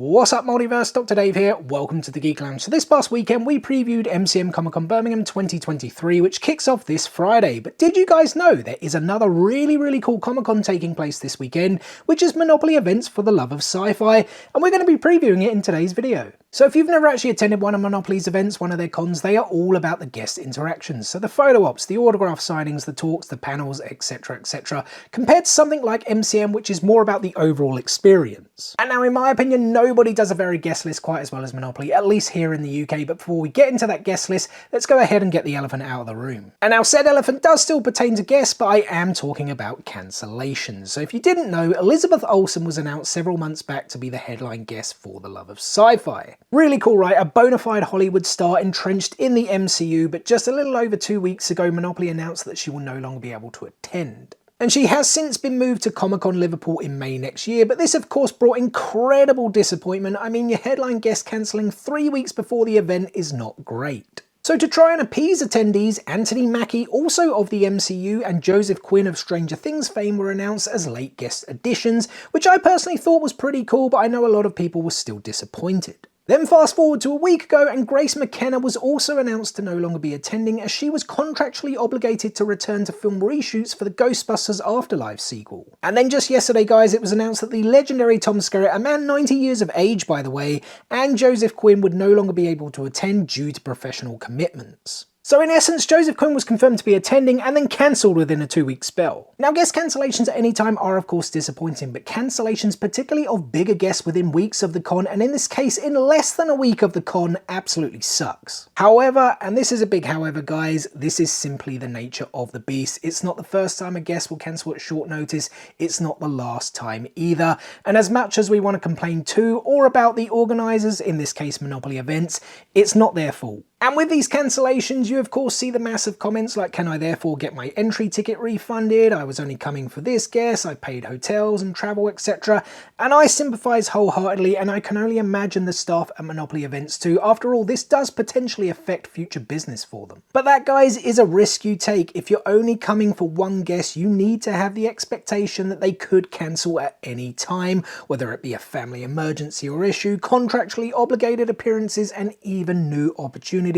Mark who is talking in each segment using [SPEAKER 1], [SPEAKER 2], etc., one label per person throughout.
[SPEAKER 1] What's up Multiverse, Dr. Dave here, welcome to the Geek Lounge. So this past weekend we previewed MCM Comic-Con Birmingham 2023, which kicks off this Friday. But did you guys know there is another really cool Comic-Con taking place this weekend, which is Monopoly Events for the Love of Sci-Fi, and we're going to be previewing it in today's video. So if you've never actually attended one of Monopoly's events, one of their cons, they are all about the guest interactions. So the photo ops, the autograph signings, the talks, the panels, etc, compared to something like MCM, which is more about the overall experience. And now in my opinion, nobody does a very guest list quite as well as Monopoly, at least here in the UK. But before we get into that guest list, let's go ahead and get the elephant out of the room. And now said elephant does still pertain to guests, but I am talking about cancellations. So if you didn't know, Elizabeth Olsen was announced several months back to be the headline guest for The Love of Sci-Fi. Really cool, right? A bona fide Hollywood star entrenched in the MCU, but just a little over 2 weeks ago, Monopoly announced that she will no longer be able to attend. And she has since been moved to Comic-Con Liverpool in May next year, but this of course brought incredible disappointment. I mean, your headline guest cancelling 3 weeks before the event is not great. So to try and appease attendees, Antony Mackie, also of the MCU, and Joseph Quinn of Stranger Things fame were announced as late guest additions, which I personally thought was pretty cool, but I know a lot of people were still disappointed. Then fast forward to a week ago and Grace McKenna was also announced to no longer be attending, as she was contractually obligated to return to film reshoots for the Ghostbusters Afterlife sequel. And then just yesterday guys, it was announced that the legendary Tom Skerritt, a man 90 years of age by the way, and Joseph Quinn would no longer be able to attend due to professional commitments. So in essence, Joseph Quinn was confirmed to be attending and then cancelled within a 2-week spell. Now guest cancellations at any time are of course disappointing, but cancellations particularly of bigger guests within weeks of the con, and in this case in less than a week of the con, absolutely sucks. However, and this is a big however guys, this is simply the nature of the beast. It's not the first time a guest will cancel at short notice, it's not the last time either. And as much as we want to complain to or about the organisers, in this case Monopoly Events, it's not their fault. And with these cancellations, you of course see the massive comments like, can I therefore get my entry ticket refunded? I was only coming for this guest, I paid hotels and travel, etc. And I sympathise wholeheartedly, and I can only imagine the staff at Monopoly Events too. After all, this does potentially affect future business for them. But that, guys, is a risk you take. If you're only coming for one guest, you need to have the expectation that they could cancel at any time, whether it be a family emergency or issue, contractually obligated appearances, and even new opportunities.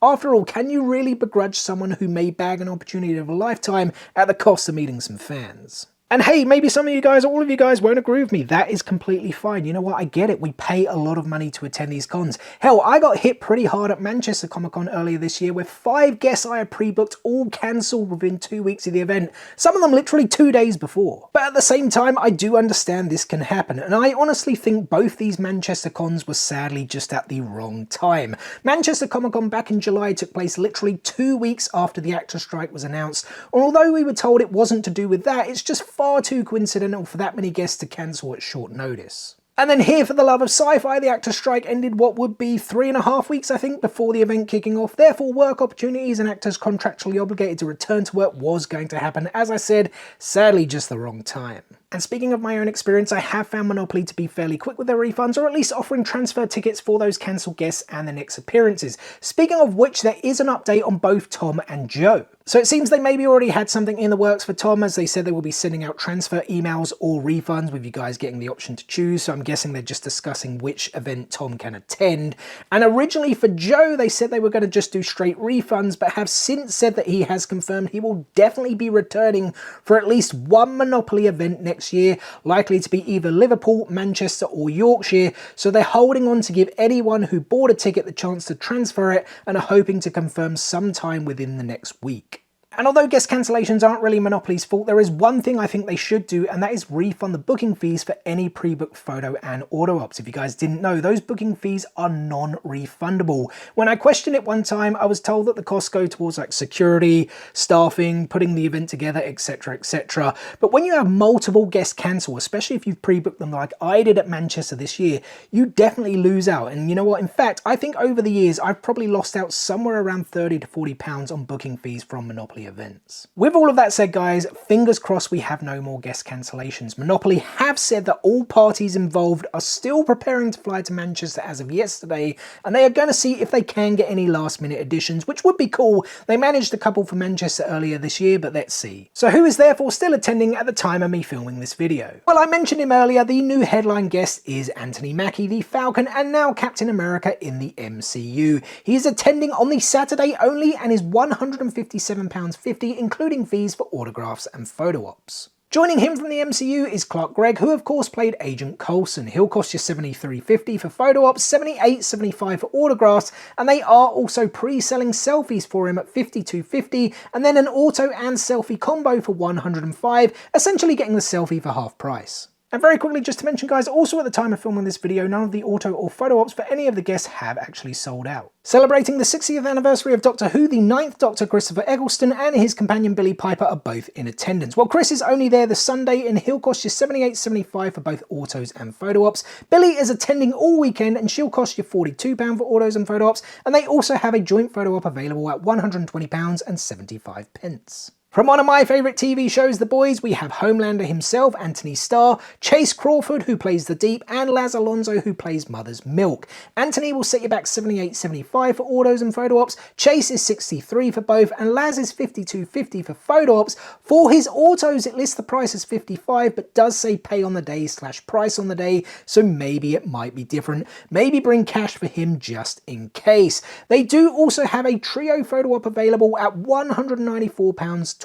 [SPEAKER 1] After all, can you really begrudge someone who may bag an opportunity of a lifetime at the cost of meeting some fans? And hey, maybe some of you guys, all of you guys won't agree with me. That is completely fine. You know what? I get it. We pay a lot of money to attend these cons. Hell, I got hit pretty hard at Manchester Comic-Con earlier this year with 5 guests I had pre-booked all cancelled within 2 weeks of the event. Some of them literally 2 days before. But at the same time, I do understand this can happen. And I honestly think both these Manchester cons were sadly just at the wrong time. Manchester Comic-Con back in July took place literally 2 weeks after the actor strike was announced. And although we were told it wasn't to do with that, it's just far too coincidental for that many guests to cancel at short notice. And then here for The Love of Sci-Fi, the actor strike ended what would be 3.5 weeks, I think, before the event kicking off. Therefore, work opportunities and actors contractually obligated to return to work was going to happen. As I said, sadly just the wrong time. And speaking of my own experience, I have found Monopoly to be fairly quick with their refunds, or at least offering transfer tickets for those cancelled guests and their next appearances. Speaking of which, there is an update on both Tom and Joe. So it seems they maybe already had something in the works for Tom, as they said they will be sending out transfer emails or refunds with you guys getting the option to choose. So I'm guessing they're just discussing which event Tom can attend. And originally for Joe, they said they were going to just do straight refunds, but have since said that he has confirmed he will definitely be returning for at least one Monopoly event next year, likely to be either Liverpool, Manchester or Yorkshire. So they're holding on to give anyone who bought a ticket the chance to transfer it, and are hoping to confirm sometime within the next week. And although guest cancellations aren't really Monopoly's fault, there is one thing I think they should do, and that is refund the booking fees for any pre-booked photo and auto ops. If you guys didn't know, those booking fees are non-refundable. When I questioned it one time, I was told that the costs go towards like security, staffing, putting the event together, etc, etc. But when you have multiple guests cancel, especially if you've pre-booked them like I did at Manchester this year, you definitely lose out. And you know what? In fact, I think over the years, I've probably lost out somewhere around £30 to £40 on booking fees from Monopoly Monopoly events. With all of that said guys, fingers crossed we have no more guest cancellations. Monopoly have said that all parties involved are still preparing to fly to Manchester as of yesterday, and they are going to see if they can get any last minute additions, which would be cool. They managed a couple for Manchester earlier this year, but let's see. So who is therefore still attending at the time of me filming this video? Well, I mentioned him earlier. The new headline guest is Antony Mackie, the Falcon and now Captain America in the MCU. He is attending on the Saturday only and is £157.50, including fees for autographs and photo ops. Joining him from the MCU is Clarke Gregg, who of course played Agent Coulson. He'll cost you $73.50 for photo ops, $78.75 for autographs, and they are also pre-selling selfies for him at $52.50, and then an auto and selfie combo for $105, essentially getting the selfie for half price. And very quickly, just to mention guys, also at the time of filming this video, none of the auto or photo ops for any of the guests have actually sold out. Celebrating the 60th anniversary of Doctor Who, the 9th Doctor Christopher Eccleston and his companion Billie Piper are both in attendance. Well, Chris is only there this Sunday and he'll cost you $78.75 for both autos and photo ops. Billie is attending all weekend and she'll cost you £42 for autos and photo ops, and they also have a joint photo op available at £120.75. From one of my favourite TV shows, The Boys, we have Homelander himself, Antony Starr, Chase Crawford, who plays the Deep, and Laz Alonso, who plays Mother's Milk. Antony will set you back $78.75 for autos and photo ops, Chase is $63 for both, and Laz is $52.50 for photo ops. For his autos, it lists the price as $55, but does say pay on the day / price on the day, so maybe it might be different. Maybe bring cash for him just in case. They do also have a trio photo op available at £194.25.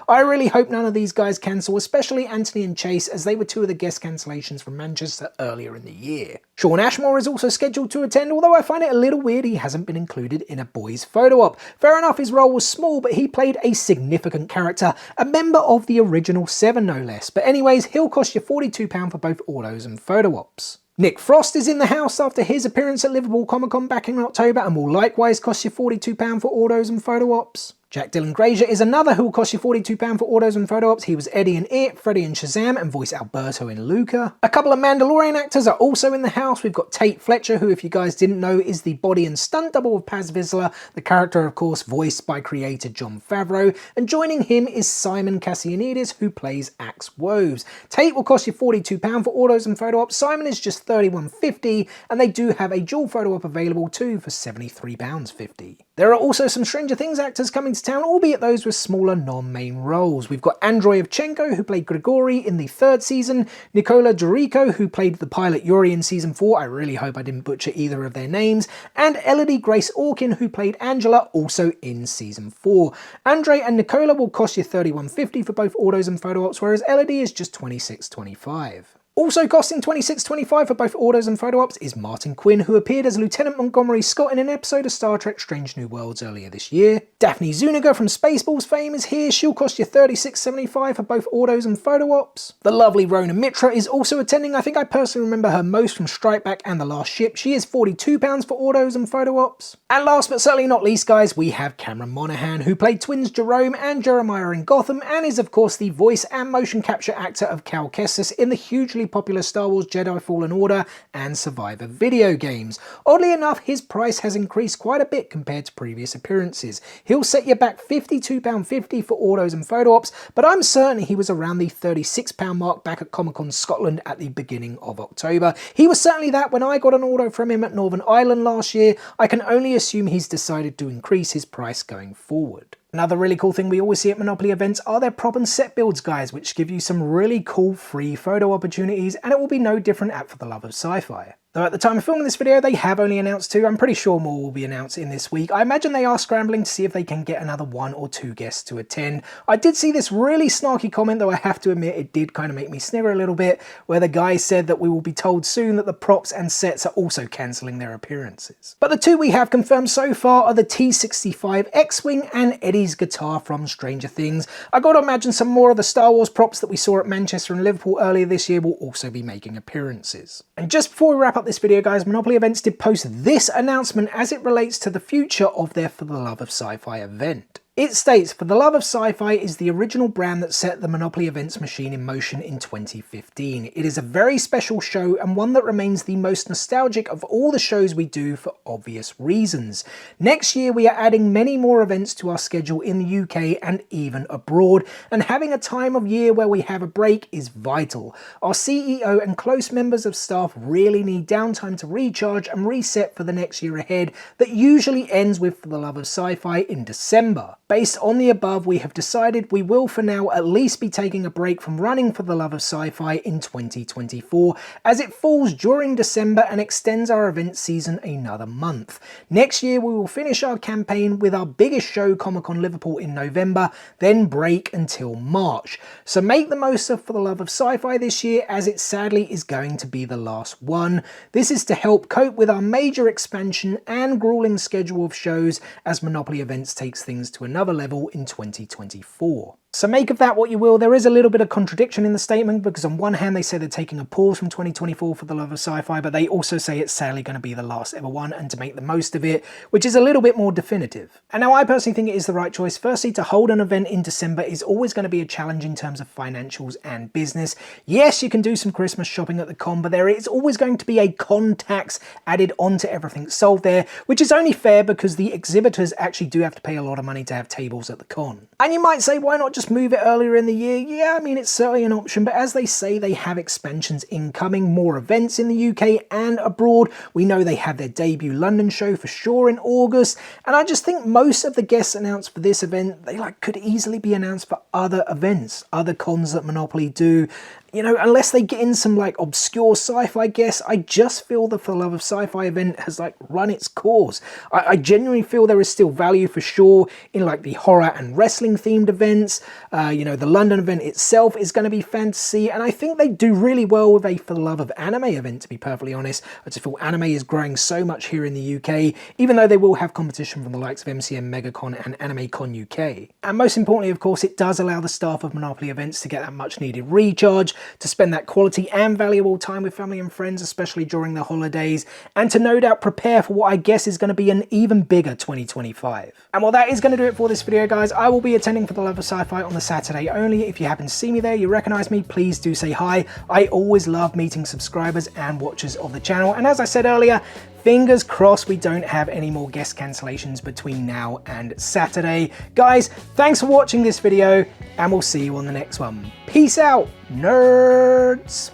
[SPEAKER 1] I really hope none of these guys cancel, especially Antony and Chase, as they were two of the guest cancellations from Manchester earlier in the year. Shawn Ashmore is also scheduled to attend, although I find it a little weird he hasn't been included in a Boys photo op. Fair enough, his role was small, but he played a significant character, a member of the original Seven no less. But anyways, he'll cost you £42 for both autos and photo ops. Nick Frost is in the house after his appearance at Liverpool Comic Con back in October and will likewise cost you £42 for autos and photo ops. Jack Dylan Grazer is another who will cost you £42 for autos and photo ops. He was Eddie in It, Freddy in Shazam, and voiced Alberto in Luca. A couple of Mandalorian actors are also in the house. We've got Tate Fletcher, who, if you guys didn't know, is the body and stunt double of Paz Vizsla, the character, of course, voiced by creator Jon Favreau. And joining him is Simon Kassianidis, who plays Axe Woves. Tate will cost you £42 for autos and photo ops. Simon is just $31.50, and they do have a dual photo op available too for £73.50. There are also some Stranger Things actors coming to town, albeit those with smaller non-main roles. We've got Andrei Yevchenko, who played Grigori in the 3rd season, Nikola Dorico, who played the pilot Yuri in season 4, I really hope I didn't butcher either of their names, and Elodie Grace Orkin, who played Angela, also in season 4. Andrei and Nikola will cost you $31.50 for both autos and photo ops, whereas Elodie is just $26.25. Also costing $26.25 for both autos and photo ops is Martin Quinn, who appeared as Lieutenant Montgomery Scott in an episode of Star Trek Strange New Worlds earlier this year. Daphne Zuniga from Spaceballs fame is here. She'll cost you $36.75 for both autos and photo ops. The lovely Rona Mitra is also attending. I think I personally remember her most from Strike Back and The Last Ship. She is £42 for autos and photo ops. And last but certainly not least guys, we have Cameron Monaghan, who played twins Jerome and Jeremiah in Gotham and is of course the voice and motion capture actor of Cal Kestis in the hugely popular Star Wars Jedi Fallen Order and Survivor video games. Oddly enough, his price has increased quite a bit compared to previous appearances. He'll set you back £52.50 for autos and photo ops, but I'm certain he was around the £36 mark back at Comic Con Scotland at the beginning of October. He was certainly that when I got an auto from him at Northern Ireland last year. I can only assume he's decided to increase his price going forward. Another really cool thing we always see at Monopoly events are their prop and set builds, guys, which give you some really cool free photo opportunities, and it will be no different at For the Love of Sci-Fi. Though at the time of filming this video, they have only announced 2. I'm pretty sure more will be announced in this week. I imagine they are scrambling to see if they can get another 1 or 2 guests to attend. I did see this really snarky comment, though I have to admit it did kind of make me snigger a little bit, where the guy said that we will be told soon that the props and sets are also cancelling their appearances. But the 2 we have confirmed so far are the T-65 X-Wing and Eddie's guitar from Stranger Things. I gotta imagine some more of the Star Wars props that we saw at Manchester and Liverpool earlier this year will also be making appearances. And just before we wrap up this video guys, Monopoly Events did post this announcement as it relates to the future of their For the Love of Sci-Fi event. It states, "For the Love of Sci-Fi is the original brand that set the Monopoly events machine in motion in 2015. It is a very special show and one that remains the most nostalgic of all the shows we do for obvious reasons. Next year we are adding many more events to our schedule in the UK and even abroad, and having a time of year where we have a break is vital. Our CEO and close members of staff really need downtime to recharge and reset for the next year ahead that usually ends with For the Love of Sci-Fi in December. Based on the above, we have decided we will for now at least be taking a break from running For the Love of Sci-Fi in 2024, as it falls during December and extends our event season another month. Next year we will finish our campaign with our biggest show, Comic-Con Liverpool, in November, then break until March. So make the most of For the Love of Sci-Fi this year, as it sadly is going to be the last one. This is to help cope with our major expansion and grueling schedule of shows as Monopoly Events takes things to another level in 2024. So make of that what you will. There is a little bit of contradiction in the statement, because on one hand they say they're taking a pause from 2024 for the Love of Sci-Fi, but they also say it's sadly going to be the last ever one and to make the most of it, which is a little bit more definitive. And now I personally think it is the right choice. Firstly, to hold an event in December is always going to be a challenge in terms of financials and business. Yes, you can do some Christmas shopping at the con, but there is always going to be a con tax added onto everything sold there, which is only fair because the exhibitors actually do have to pay a lot of money to have tables at the con. And you might say, why not just move it earlier in the year? Yeah, I mean, it's certainly an option, but as they say, they have expansions incoming, more events in the UK and abroad. We know they have their debut London show for sure in August, and I just think most of the guests announced for this event, they could easily be announced for other events, other cons that Monopoly do. You know, unless they get in some obscure sci-fi guests, I just feel the For the Love of Sci-Fi event has run its course. I genuinely feel there is still value for sure in the horror and wrestling themed events. You know, the London event itself is going to be fantasy, and I think they do really well with a For the Love of Anime event, to be perfectly honest. I just feel anime is growing so much here in the UK, even though they will have competition from the likes of MCM, MegaCon and AnimeCon UK. And most importantly, of course, it does allow the staff of Monopoly events to get that much needed recharge, to spend that quality and valuable time with family and friends, especially during the holidays, and to no doubt prepare for what I guess is going to be an even bigger 2025. And well, that is going to do it for this video, guys. I will be attending For the Love of Sci-Fi on the Saturday only. If you happen to see me there, you recognize me, please do say hi. I always love meeting subscribers and watchers of the channel, and as I said earlier, fingers crossed we don't have any more guest cancellations between now and Saturday. Guys, thanks for watching this video, and we'll see you on the next one. Peace out, nerds!